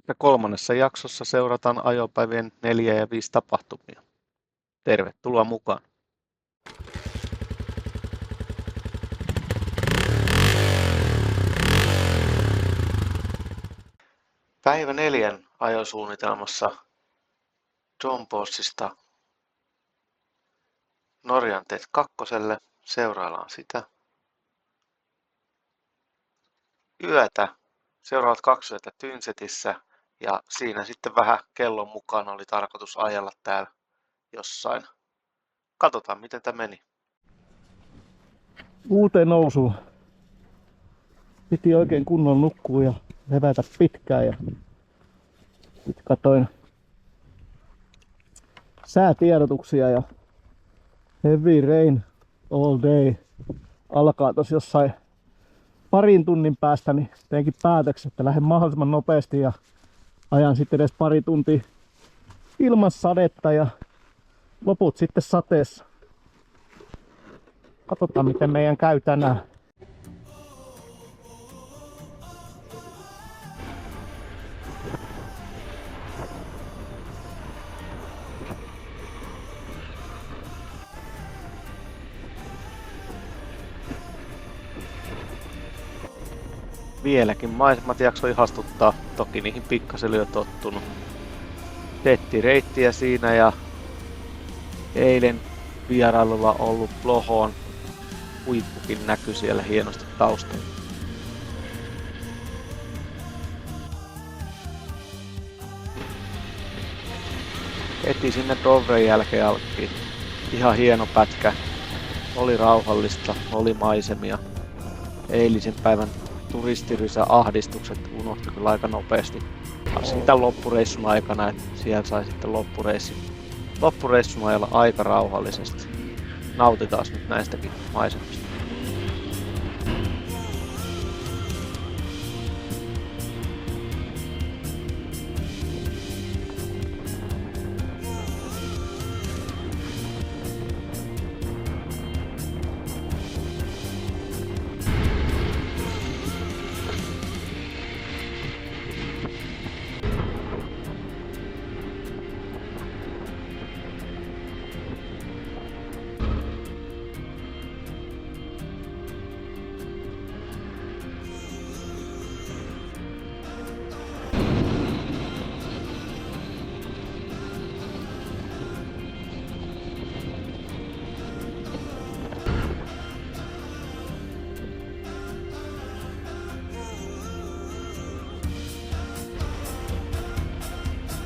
Ja kolmannessa jaksossa seurataan ajopäivien 4 ja 5 tapahtumia. Tervetuloa mukaan! Päivä 4 ajosuunnitelmassa John Bossista Norjan TET 2. Seuraillaan sitä. Yötä. Seuraavat 2 yötä Tynsetissä ja siinä sitten vähän kellon mukaan oli tarkoitus ajella täällä jossain. Katsotaan miten tämä meni. Uuteen nousuun. Piti oikein kunnon nukkua ja levätä pitkään. Ja sitten katoin säätiedotuksia ja heavy rain all day alkaa tos jossain parin tunnin päästä, niin teinkin päätöksen, että lähden mahdollisimman nopeasti ja ajan sitten edes pari tuntia ilman sadetta ja loput sitten sateessa. Katsotaan miten meidän käy tänään. Vieläkin maisemat jaksoi ihastuttaa, toki niihin pikkasen oli jo tottunut. Teetti reittiä siinä ja eilen vierailulla ollut Plohoon huippukin näkyi siellä hienosti taustalla. Heti sinne Dovren jälkeen alkoi ihan hieno pätkä. Oli rauhallista, oli maisemia. Eilisen päivän turistirysä ahdistukset unohtui kyllä aika nopeasti. Varsinkin tämän loppureissun aikana, että siellä sai sitten loppureissun ajalla aika rauhallisesti. Nautitaan nyt näistäkin maisemista.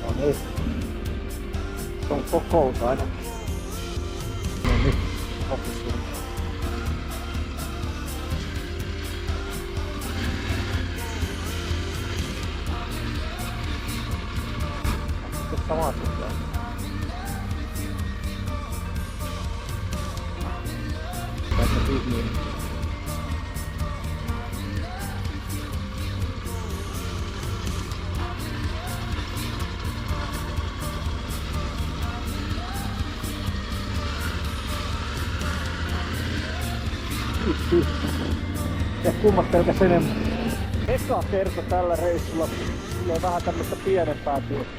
No niin. Se on kokous ainakin. No niin. Office. Sitten samat asiat. Tässä tyhjiä. Ja kummattelkas enemmän. Eka kerta tällä reissulla tulee vähän tämmöstä pienempää työtä.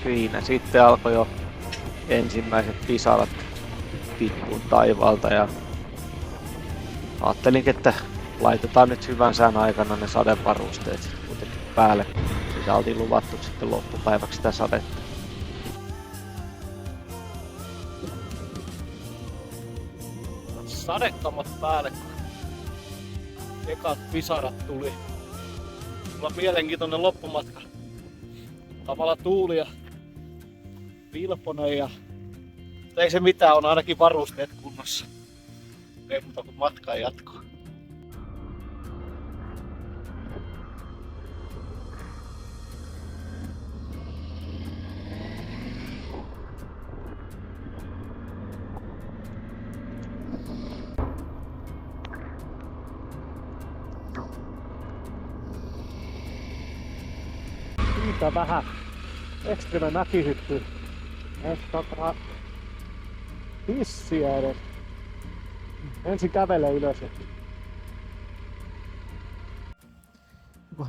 Siinä sitten alkoi jo ensimmäiset pisarat tippua taivaalta ja ajattelin, että laitetaan nyt hyvän sään aikana ne sadevarusteet sitten kuitenkin päälle. Sitä oltiin luvattu sitten loppupäiväksi sitä sadetta. Sadekammat päälle, kun ekat pisarat tuli. Mulla on mielenkiintoinen loppumatka. Tavalla tuuli ja pilponen ja ei se mitään, on ainakin varusteet kunnossa. Ei muuta kuin matkaa jatkoa. Siitä vähän ekstreme mäkihyppy. Ehkä hissiä edes. Ensin kävelee ylös.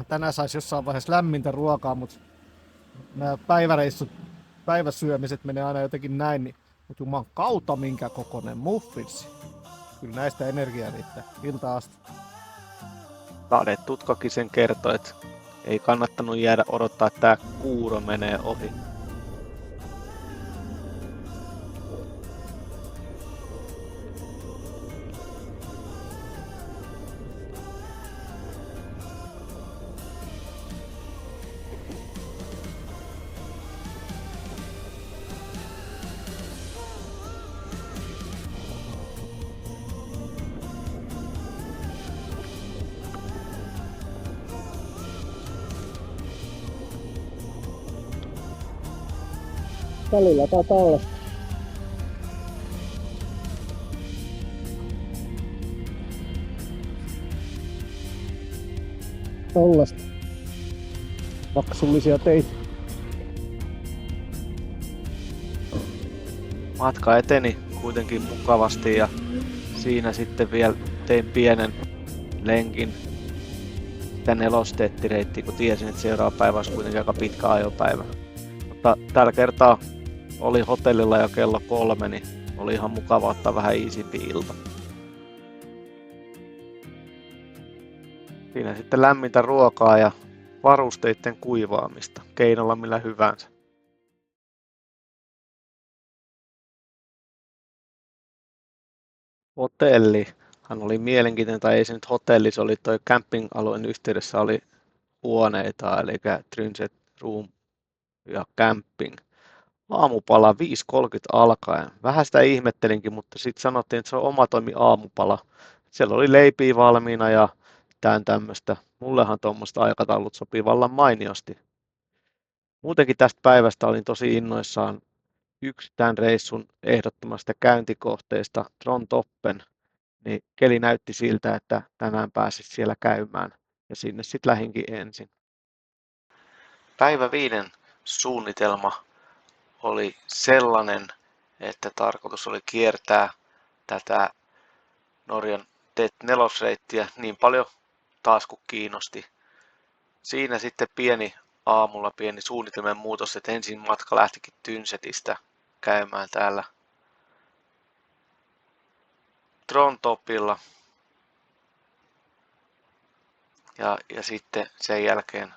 Tänään saisi jossain vaiheessa lämmintä ruokaa, mutta nämä päiväreissut, päiväsyömiset menee aina jotenkin näin, niin mutta juman kautta minkä kokoinen muffinsi. Kyllä näistä energiaa riittää ilta asti. Tutkakin sen kertoi, että ei kannattanut jäädä odottaa, että tää kuuro menee ohi. Välillä taitaa olla. Tollasta. Maksullisia teitä. Matka eteni kuitenkin mukavasti ja siinä sitten vielä tein pienen lenkin sitä nelosteettireittiä, kun tiesin, että seuraava päivä olisi kuitenkin aika pitkä ajopäivä. Mutta tällä kertaa oli hotellilla jo kello 3, niin oli ihan mukava ottaa vähän iisimpi ilta. Siinä sitten lämmintä ruokaa ja varusteiden kuivaamista keinolla millä hyvänsä. Hotellihan oli mielenkiintoinen, tai ei se nyt hotelli, se oli toi camping-alueen yhteydessä oli huoneita, eli Trynsett Room ja camping. Aamupala 5.30 alkaen. Vähän sitä ihmettelinkin, mutta sitten sanottiin, että se on oma toimi aamupala. Siellä oli leipiä valmiina ja tämmöistä. Mullehan tuommoista aikataulut sopii vallan mainiosti. Muutenkin tästä päivästä olin tosi innoissaan yksi tämän reissun ehdottomasta käyntikohteesta, Trontoppen. Niin keli näytti siltä, että tänään pääsis siellä käymään ja sinne sitten lähinkin ensin. Päivä 5 suunnitelma oli sellainen, että tarkoitus oli kiertää tätä Norjan Det4-reittiä niin paljon taas kuin kiinnosti. Siinä sitten aamulla pieni suunnitelmien muutos, että ensin matka lähtikin Tynsetistä käymään täällä Trontopilla ja sitten sen jälkeen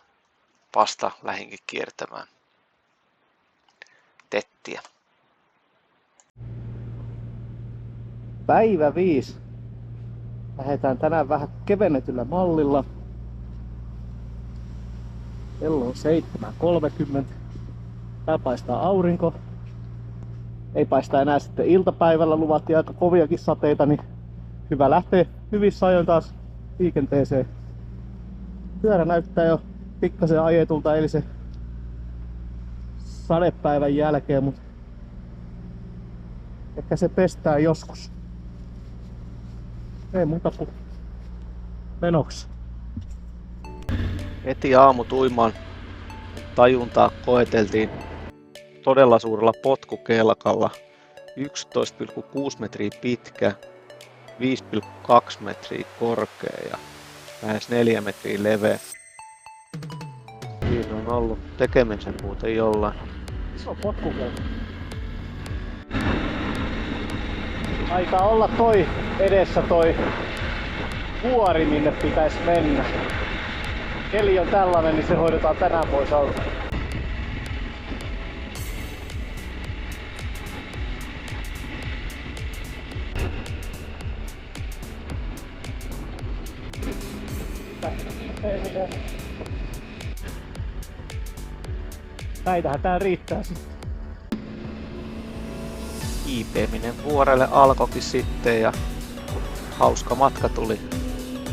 vasta lähinkin kiertämään Tettiä. Päivä 5. Lähdetään tänään vähän kevennetyllä mallilla. Kello on 7.30. Täällä paistaa aurinko. Ei paista enää sitten iltapäivällä, luvattiin aika koviakin sateita, niin hyvä lähteä hyvissä ajoin taas liikenteeseen. Pyörä näyttää jo pikkasen ajetulta eilisen sadepäivän jälkeen, mutta ehkä se pestää joskus. Ei muuta kuin menoksi. Heti aamutuimaan tajuntaa koeteltiin todella suurella potkukelkalla. 11,6 metriä pitkä, 5,2 metriä korkea ja lähes 4 metriä leveä. Siinä on ollut tekemisen muuten jollain. Iso potkukelka. Aikaa olla toi edessä toi vuori, minne pitäisi mennä. Keli on tällainen, niin se hoidetaan tänään pois alta. Näitähän tää riittää sitten. Kiipeäminen vuorelle alkoikin sitten ja hauska matka tuli.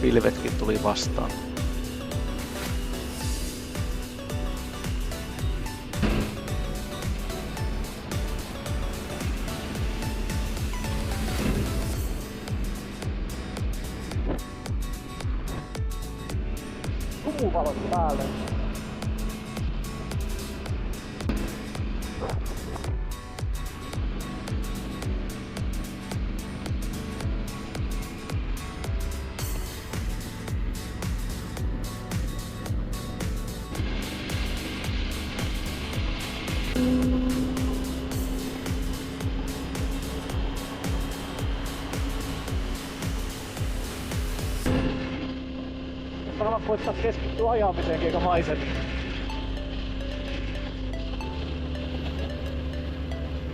Pilvetkin tuli vastaan. Sumuvalot päälle. Mä koittaa keskittyä ajamiseen eikä maisemiin.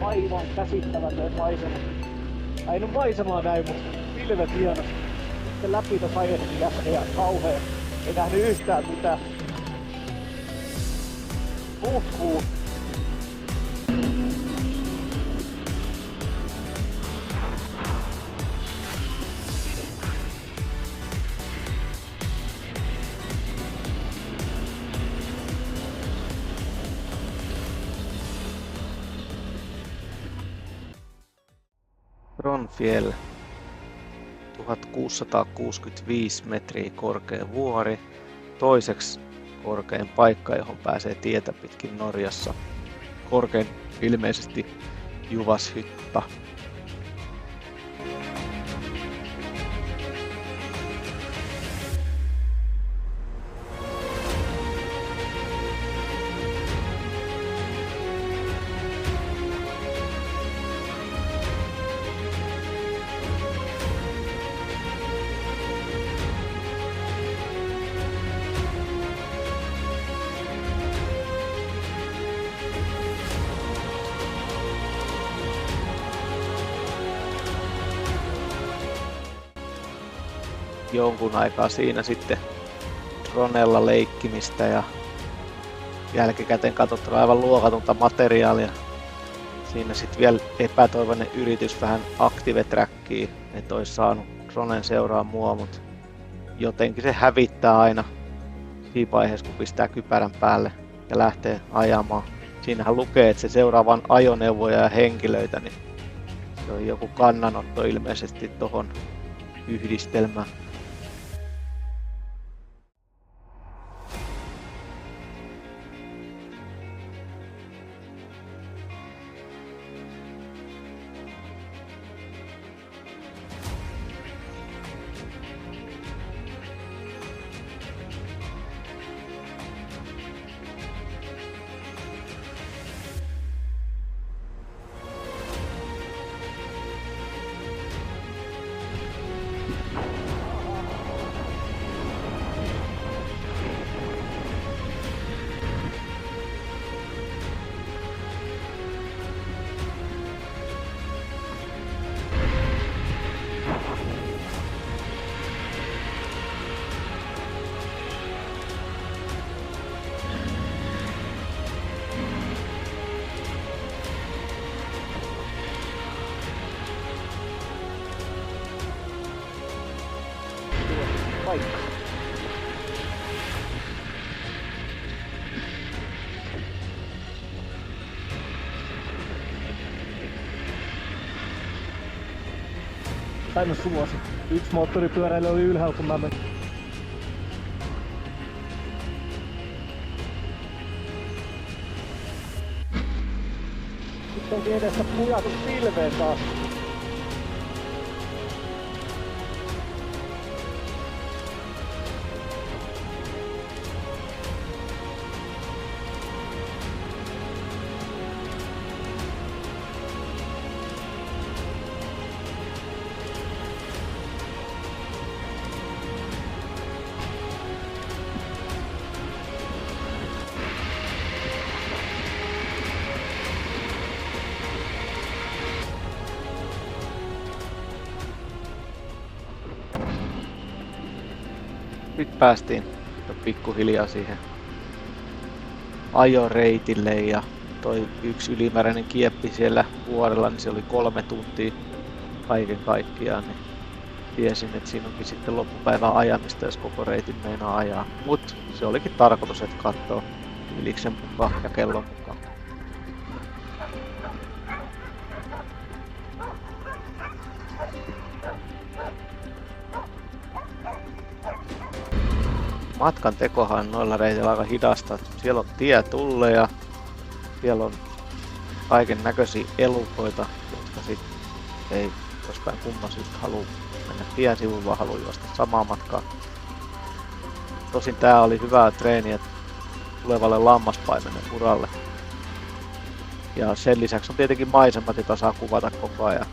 Aivan käsittämätön maisema. Ei nyt maisemaa näin, mutta pilvet hienosti. Sitten läpi tos ajettiin äsken ja kauhea. Ei nähnyt yhtään mitään. Huhhuh. Ronfjell, 1665 metriä korkea vuori, toiseksi korkein paikka, johon pääsee tietä pitkin Norjassa. Korkein ilmeisesti Juvashytta. Jonkun aikaa siinä sitten dronella leikkimistä ja jälkikäteen katsottuna aivan luokatonta materiaalia. Siinä sitten vielä epätoivoinen yritys vähän active-trackia, että olisi saanut dronen seuraa mua, mutta jotenkin se hävittää aina siinä vaiheessa, kun pistää kypärän päälle ja lähtee ajamaan. Siinähän lukee, että se seuraa vain ajoneuvoja ja henkilöitä, niin se on joku kannanotto ilmeisesti tohon yhdistelmään. Paikka. Tainnut suosi. Yksi moottoripyöräily oli ylhäällä kun mä menin. Nyt onkin edessä pujatus pilveen taas. Nyt päästiin pikkuhiljaa siihen ajoreitille ja toi yksi ylimääräinen kieppi siellä vuorella, niin se oli 3 tuntia kaiken kaikkiaan. Niin tiesin, että siinä onkin sitten loppupäivän ajamista, jos koko reitin meinaa ajaa. Mut se olikin tarkoitus, että katsoo fiiliksen mukaan ja kellon mukaan. Matkan tekohan noilla reiteillä aika hidasta. Siellä on tietulleja, siellä on kaiken näköisiä elukoita, jotka sitten ei jostain kumman syystä halua mennä tien sivuun, vaan haluaa juosta samaa matkaa. Tosin tää oli hyvää treeniä tulevalle lammaspaimenen uralle. Ja sen lisäksi on tietenkin maisemat, jota saa kuvata koko ajan.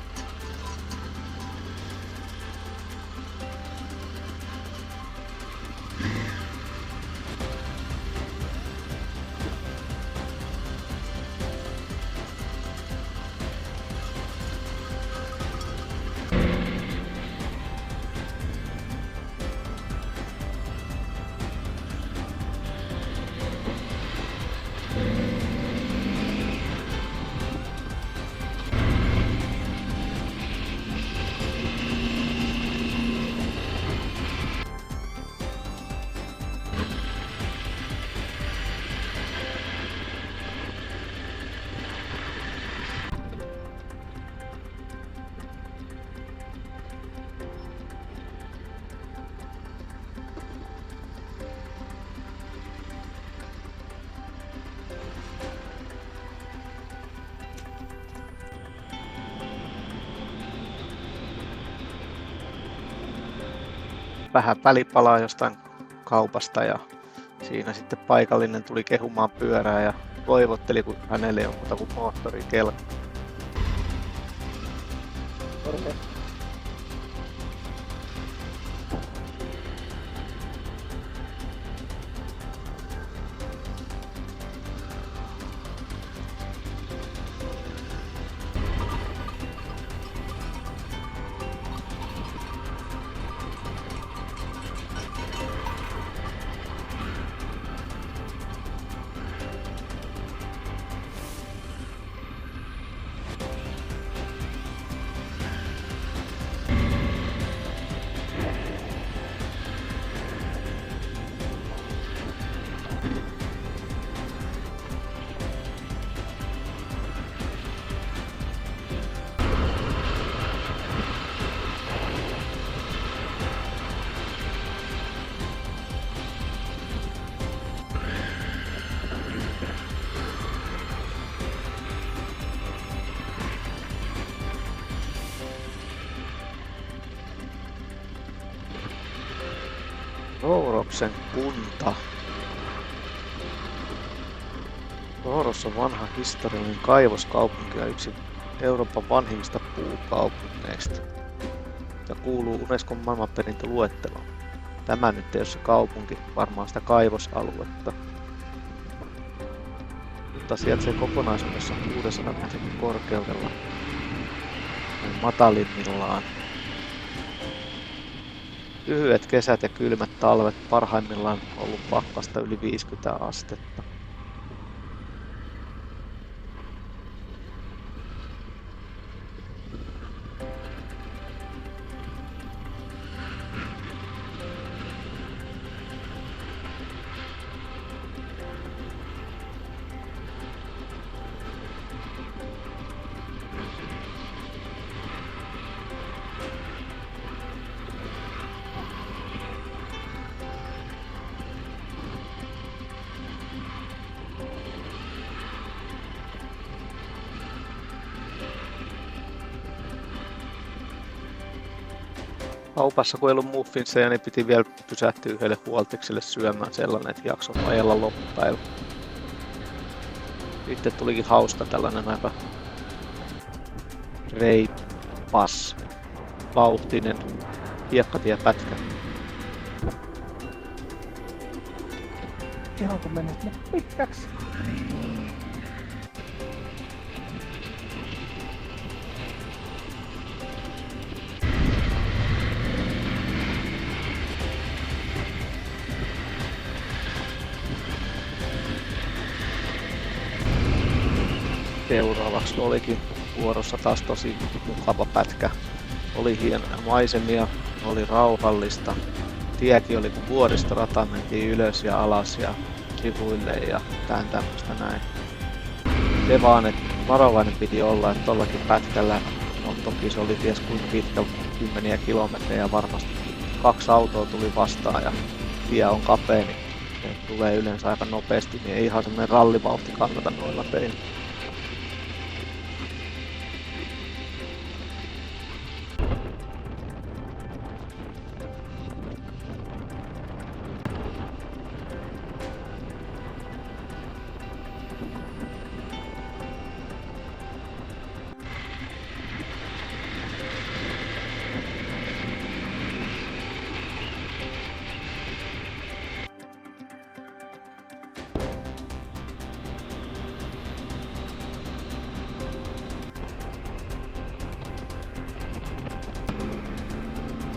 Vähän välipalaa jostain kaupasta ja siinä sitten paikallinen tuli kehumaan pyörää ja toivotteli, kun hänelle ei ole muuta kuin moottorikelkka. Rouroksen kunta. Rouros on vanha historiallinen kaivoskaupunki ja yksi Euroopan vanhimmista puukaupungeista ja kuuluu Unescon maailmanperintöluetteloon. Tämä nyt ei ole se kaupunki, varmaan sitä kaivosaluetta. Mutta sijaitsee kokonaisuudessa 600 metrin korkeudella matalimmillaan. Lyhyet kesät ja kylmät talvet, parhaimmillaan ollut pakkasta yli 50 astetta. Kaupassa kun ei ollut muffinseja, niin piti vielä pysähtyä yhdelle huoltikselle syömään sellainen, että jakso ajella loppupäivä. Sitten tulikin hauska tällainen aika reippas, vauhtinen hiekkatiepätkä. Ihan kun menit pitkäksi. Seuraavaksi olikin vuorossa taas tosi mukava pätkä. Oli hienoja maisemia, oli rauhallista. Tiekin oli kun vuoristorata, mentiin ylös ja alas ja sivuille ja tän tämmöstä näin. Se vaan, että varovainen piti olla, että tollakin pätkällä, no toki se oli ties kuinka pitkä, kymmeniä kilometrejä varmasti. 2 autoa tuli vastaan ja tie on kapea, niin se tulee yleensä aika nopeasti, niin ei ihan semmoinen rallivauhti kannata noilla teillä.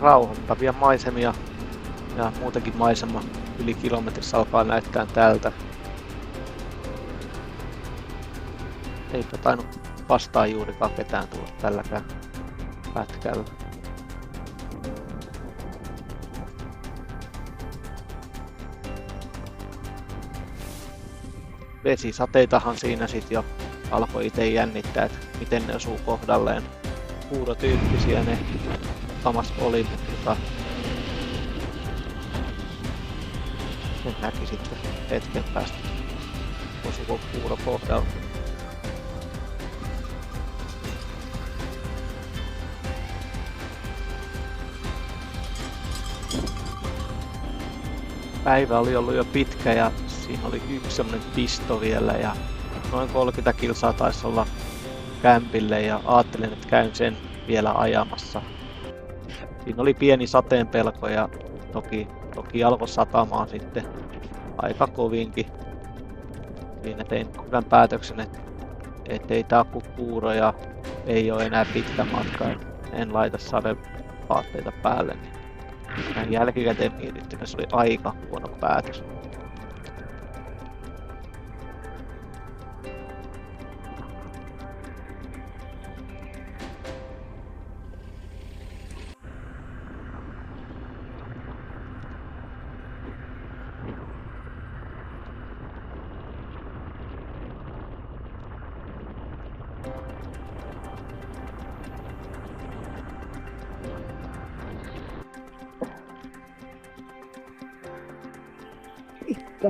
Rauhoittavia maisemia ja muutenkin maisema yli kilometrissä alkaa näyttää tältä. Eipä tainnut vastaan juurikaan ketään tulla tälläkään pätkällä. Vesisateitahan siinä sit jo alkoi itse jännittää, että miten ne osuu kohdalleen. Puurotyyppisiä ne samas oli, mutta sen näki sitten hetken päästä, osuko puuro kohdalla. Päivä oli ollut jo pitkä ja siinä oli yksi semmonen pisto vielä ja noin 30 kilsaa taisi olla kämpille ja ajattelin, että käyn sen vielä ajamassa. Siinä oli pieni sateenpelko ja toki alkoi satamaan sitten aika kovinkin. Siinä tein hyvän päätöksen, että ei tää ole puuro ja ei ole enää pitkä matka. En laita sadevaatteita päälle. Niin näin jälkikäteen mietittynä se oli aika huono päätös.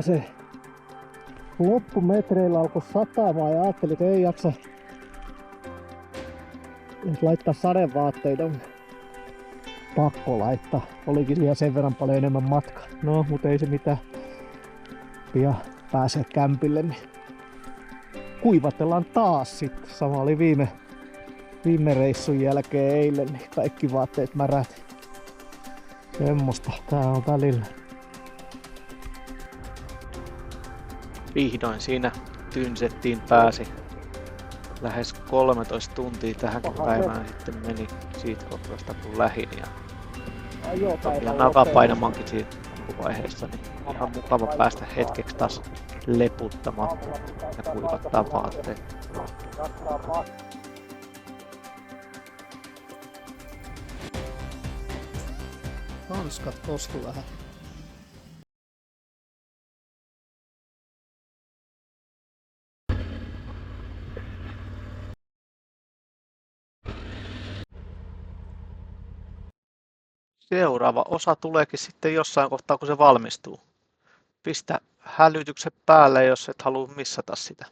Se loppumetreillä alkoi satamaan ja ajattelin, että ei jaksa laittaa sadevaatteita. Pakko laittaa. Olikin vielä sen verran paljon enemmän matkaa. No, mutta ei se mitään. Pian pääsee kämpille, niin kuivatellaan taas sitten. Sama oli viime reissun jälkeen eilen, niin kaikki vaatteet märäti. Semmosta tää on välillä. Vihdoin siinä tynsettiin pääsi. Lähes 13 tuntia tähänkin päivään sitten meni siitä kohdasta kun lähin. Ja tosiaan alkaa painamankin siinä vaiheessa, niin ihan mukava päästä hetkeksi taas leputtamaan ja kuivattaa vaatteet. Hanskat kostu vähän. Seuraava osa tuleekin sitten jossain kohtaa, kun se valmistuu. Pistä hälytykset päälle, jos et halua missata sitä.